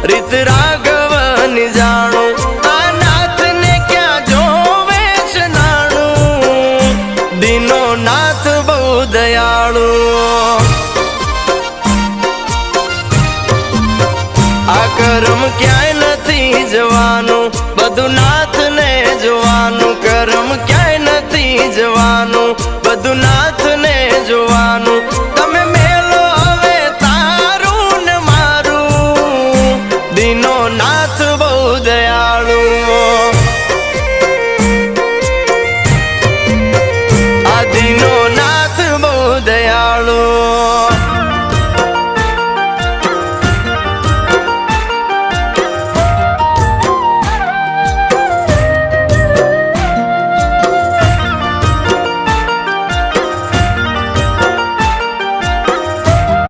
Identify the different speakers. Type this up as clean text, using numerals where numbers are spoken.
Speaker 1: રીત રાઘવની જાણું આ નાથને ક્યાં જોવે છે નાણું દીનો નાથ બહુ દયાળુ આ કર્મ ક્યાંય નથી જવાનું બધું નાથને જોવાનું કર્મ ક્યાંય નથી જવાનું